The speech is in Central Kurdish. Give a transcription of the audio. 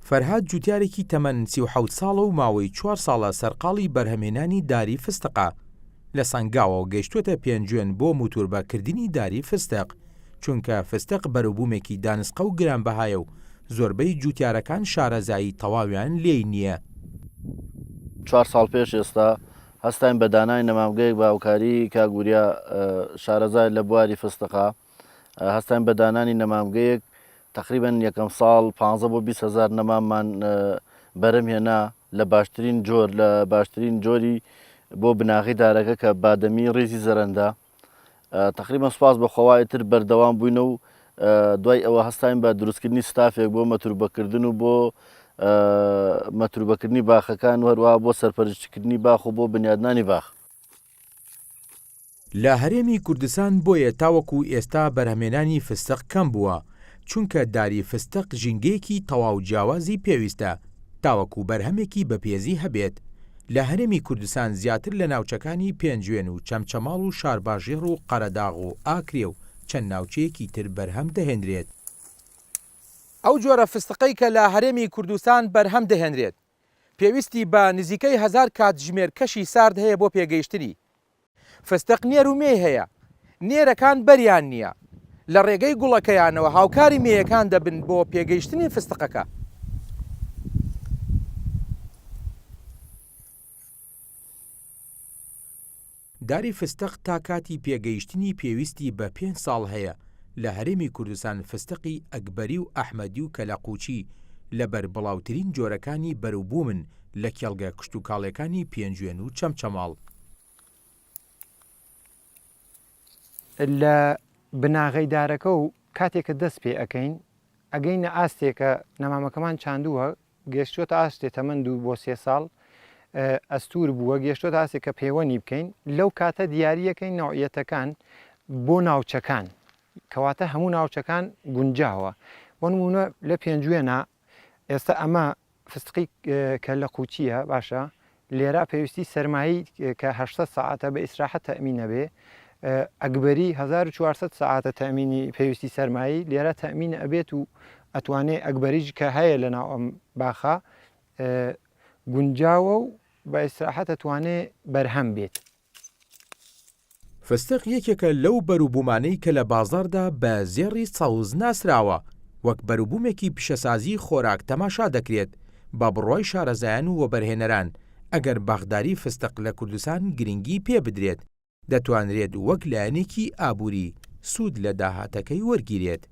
فەرهاد جوتیارێکی تەمەن 37 ساڵە و ماوەی 4 ساڵە سەرقاڵی بەرهەمهێنانی داری فستقە. لە سەنگاوە گەیشتوتە پێنجوێن بۆ موتوربەکردنی داری فستق، چونکە فستق بەروبوومێکی دانسقە و گرانبەهایە و زۆربەی جوتیارەکان شارەزایی تەواویان لێی نییە. 4 ساڵ پێش ئێستا هەستاین بە دانای نەمامگەیەک باوکاری کاگوریا شارەزای لە بواری فستقا، هەستاین بە دانانی نەمامگەیەک تقریبان یەکەم ساڵ 15 بۆ 20,000 نەماممان بەرەم هێنا لە باشترین جۆر لە باشترین جۆری بۆ بناغی دارەکە کە بادەمی ڕێزی زەرەندا. تقریبان سوپاس بە خۆوای تر بەردەوام بووینە و دوای ئەوە هەستاین بە دروستکردنی ستافێک بۆ مەتروبەکردن و بۆ مەتروبەکردنی باخەکان و هەروەها بۆ سەرپەرشتکردنی باخ و بۆ بنیادنانی باخ. لە هەرێمی کوردستان بۆیە تاوەکو ئێستا بەرهەمهێنانی فستق کەم بووە، چونکە داری فستق ژینگەیەکی تەواو جیاوازی پێویستە تاوەکو بەرهەمێکی بەپێزی هەبێت. لە هەرێمی کوردستان زیاتر لە ناوچەکانی پێنجوێن و چەمچەماڵ و شارباژێڕ و قەرەداغ و ئاکرێ و چەند ناوچەیەکی تر بەرهەم دەهێنرێت. ئەو جۆرە فستقەی کە لە هەرێمی کوردستان بەرهەم دەهێنرێت پێویستی بە نزیکەی 1000 کاتژمێر کەشی سارد هەیە بۆ پێگەیشتنی. فستق نێر و مێ هەیە، نێرەکان بەریان نییە، لە ڕێگەی گوڵەکەیانەوە هاوکاری مێیەکان دەبن بۆ پێگەیشتنی فستقەکە. داری فستق تا کاتی پێگەیشتنی پێویستی بە 5 ساڵ هەیە. لە هەرێمی کوردستان فستقی ئەکبەری و ئەحمەدی و کەلاقوچی لەبەر بڵاوترین جۆرەکانی بەروبوومن لە کێڵگە کشتوکاڵەکانی پێنجوێن و چەمچەماڵ. لە بناغەی دارەکە و کاتێککە دەست پێ ئەەکەین ئەگەینە ئاستێکە نەمامەکەمان چاندووە گەشتوتە ئاستێ تەمەند و بۆ 3 ساڵ ئەستور بووە گەشتوتە ئاستێکە پەیوەنی بکەین لەو کاتە دیاریەکەین ناوعیەتەکان بۆ ناوچەکان کەواتە هەموو ناوچەکان گونجاوە. بۆ نمونە لە پێنجوێنە ئێستا ئەمە فستقی کە لە قوچیە باشە لێرە پێویستی سەرمایی کە 800 ساعتە بە ئیسراحەت تەمینە بێ، ئەکبەری 1400 ساعتە تەمینی پێویستی سەرمایی لێرە تەمینە ئەبێت و ئەتوانێت ئەکبەریش کە هەیە لە ناو ئەم باخە گونجاوە و بە ئیسراحەت ئەتوانێت بەرهەم بێت. فستق یەکێکە لەو بەروبوومانەی کە لە بازاڕدا بە زێڕی سەوز ناسراوە، وەک بەروبوومێکی پیشەسازی خۆراک تەماشا دەکرێت بە بڕوای شارەزایان و وەبەرهێنەران. ئەگەر باخداری فستق لە کوردستان گرنگی پێ بدرێت دەتوانرێت وەک لایەنێکی ئابووری سوود لە داهاتەکەی وەرگیرێت.